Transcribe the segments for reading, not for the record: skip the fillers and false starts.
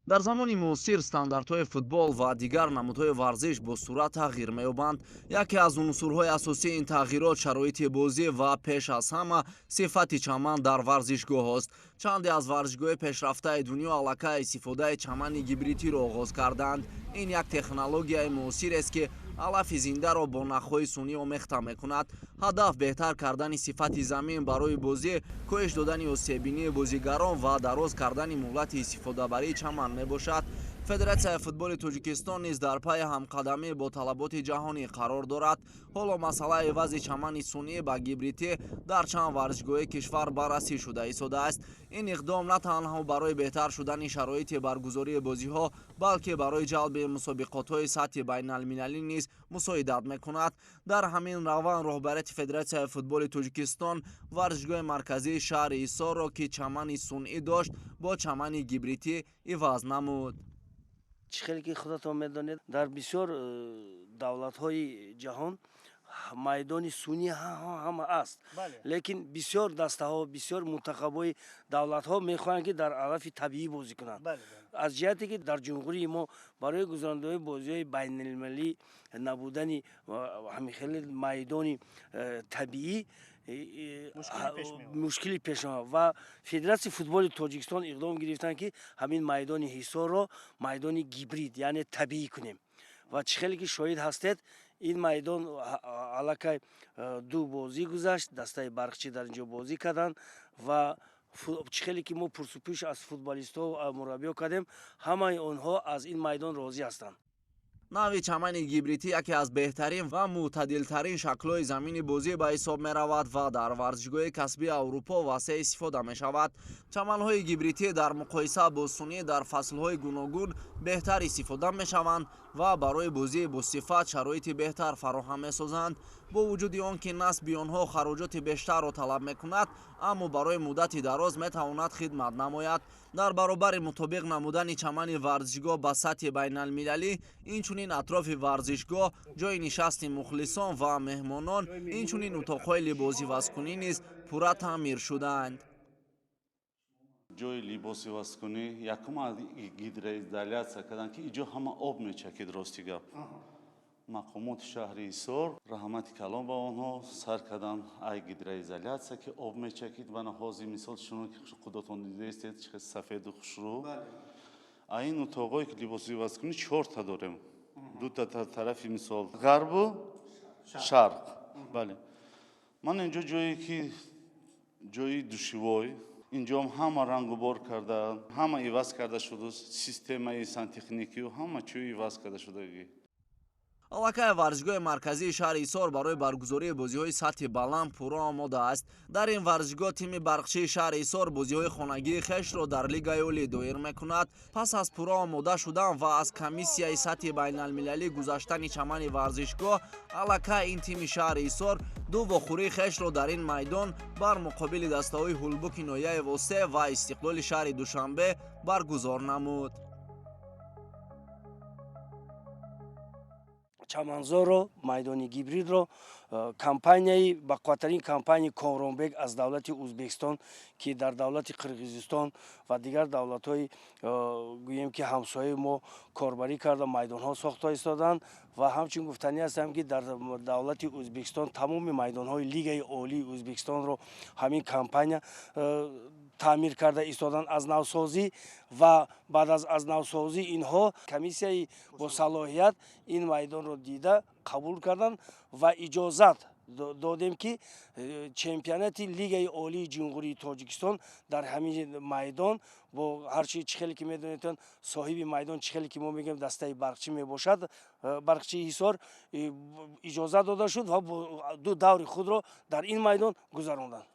дар замони муосир стандартҳои футбол ва дигар намудҳои варзиш бо суръат тағйир меёбанд. яке аз унсурҳои асосии ин тағйирот шароити бозӣ ва пеш аз ҳама сифати чаман дар варзишгоҳост. чанде аз варзишгоҳи пешрафтаи дунё аллакай истифодаи чамани гибридиро оғоз карданд. ин як технологияи муосирест ки алафи зиндаро бо нахҳои сунъӣ омехта мекунад. ҳадаф беҳтар кардани сифати замин барои бозӣ, коҳиш додани осеббинии бозигарон ва дароз кардани муҳлати истифодабарии чаман мебошад. федератсияи футболи Тоҷикистон низ дар пайи ҳамкадамӣ бо талаботи ҷаҳонӣ қарор дорад. ҳоло масъалаи ивази чамани сунъӣ ба гибридӣ дар чанд варзишгоҳи кишвар баррасӣ шуда истодааст. ин иқдом на танҳо барои беҳтар шудани шароити баргузории бозиҳо, балки барои ҷалби мусобиқотҳои сатҳи байналмилалӣ низ мусоидат мекунад. дар ҳамин раванд роҳбарияти федератсияи футболи Тоҷикистон варзишгоҳи марказии шаҳри Ҳисорро, ки чамани сунъӣ дошт, бо чамани гибридӣ иваз намуд. чихеле ки худатон медонед, дар бисёр давлатҳои ҷаҳон майдони сунъӣ ҳама аст, лекин бисёр дастаҳо, бисёр мунтахабҳои давлатҳо мехоҳанд ки дар алафи табиӣ бозӣ кунанд. аз ҷиҳате ки дар ҷумҳурии мо барои гузарондани бозиҳои байналмилалӣ набудани ҳамихеле майдони табиӣ мушкили пеш меомад ва федератсияи футболи Тоҷикистон иқдом гирифтанд ки ҳамин майдони Ҳисорро майдони гибрид, яъне табиӣ кунем. ва чӣ хеле ки шоҳид ҳастед, ин майдон аллакай ду бозӣ гузашт, дастаи барқчӣ дар инҷо бозӣ карданд ва чӣ хеле ки мо пурсупӯш аз футболистҳо мураббиё кардем, ҳамаи онҳо аз ин майдон розӣ ҳастанд. нави чамани гибридӣ яке аз беҳтарин ва мӯътадилтарин шаклҳои замини бозӣ ба ҳисоб меравад ва дар варзишгоҳи касбии Аврупо васеъ истифода мешавад. чаманҳои гибридӣ дар муқоиса бо сунъӣ дар фаслҳои гуногун беҳтар истифода мешаванд ва барои бозии босифат шароити беҳтар фароҳам месозанд. бо вуҷуди он ки насби онҳо хароҷоти бештарро талаб мекунад, аммо барои муддати дароз метавонад хидмат намояд. дар баробари мутобиқ намудани чамани варзишгоҳ ба сатҳи байналмилалӣ, инчунин атрофи варзишгоҳ, ҷои нишасти мухлисон ва меҳмонон, инчунин утоқҳои либосивазкунӣ низ пурра таъмир шудаанд. ҷои либосивазкунӣ якум гидроизоляция карданд ки иҷо ҳама об мечакид. рости гап мақомоти шаҳри Ҳисор раҳмати калон ба онҳо сар карданд ай гидроизоляция ки об мечакид. вана ҳозир мисол шумо ки худотон дидаистед чӣ сафеду хушрӯ. ин утоқҳое ки либосивазкунӣ 4 дорем. 2 тарафи мисол ғарбу шарқ. бале ман инҷо ҷое ки ҷои душивой, инҷо ҳама рангу бор карда, ҳама иваз карда шудааст. системаи сантехникию ҳама чӯ иваз карда шудагӣ. аллакай варзишгоҳи марказии шаҳри Ҳисор барои баргузории бозиҳои сатҳи баланд пурра омода аст. дар ин варзишгоҳ тими барқчии шаҳри Ҳисор бозиҳои хонагии хешро дар лигаи олӣ доир мекунад. пас аз пурра омода шудан ва аз комиссияи сатҳи байналмилалӣ гузаштани чамани варзишгоҳ, аллакай ин тими шаҳри Ҳисор ду вохӯрии хешро дар ин майдон бар муқобили дастаҳои ҳулбуки ноҳияи восеъ ва истиқлоли шаҳри Душанбе баргузор намуд. чаманзорро, майдони гибридро компанияи бақувваттарин компанияи Ковронбек аз давлати Ӯзбекистон, ки дар давлати Қирғизистон ва дигар давлатҳои гӯем ки ҳамсояи мо корбарӣ карда майдонҳо сохта истоданд ва ҳамчун гуфтанӣ ҳастам ки дар давлати Ӯзбекистон тамоми майдонҳои лигаи олии Ӯзбекистонро ҳамин компания таъмир карда истоданд аз навсозӣ ва баъд аз навсозӣ инҳо комиссияи бо салоҳият ин майдонро дида қабул карданд ва иҷозат додем ки чемпионати лигаи олии ҷумҳурии Тоҷикистон дар ҳамин майдон бо ҳарчи чӣ хеле ки медонедтон соҳиби майдон чӣ хеле ки мо мегӯем дастаи барқчӣ мебошад, барқчии Ҳисор иҷозат дода шуд ва ду даври худро дар ин майдон гузаронданд.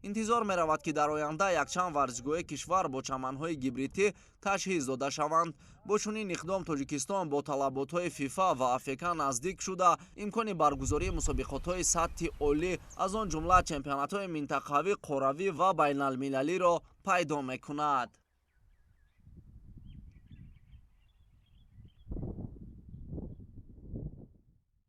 интизор меравад ки дар оянда якчанд варзишгоҳи кишвар бо чаманҳои гибридӣ ташхис дода шаванд. бо чунин иқдом Тоҷикистон бо талаботҳои ФИФА ва АФК наздик шуда, имкони баргузории мусобиқотҳои сатҳи олӣ, аз он ҷумла чемпионатҳои минтақавӣ, қоравӣ ва байналмилалиро пайдо мекунад.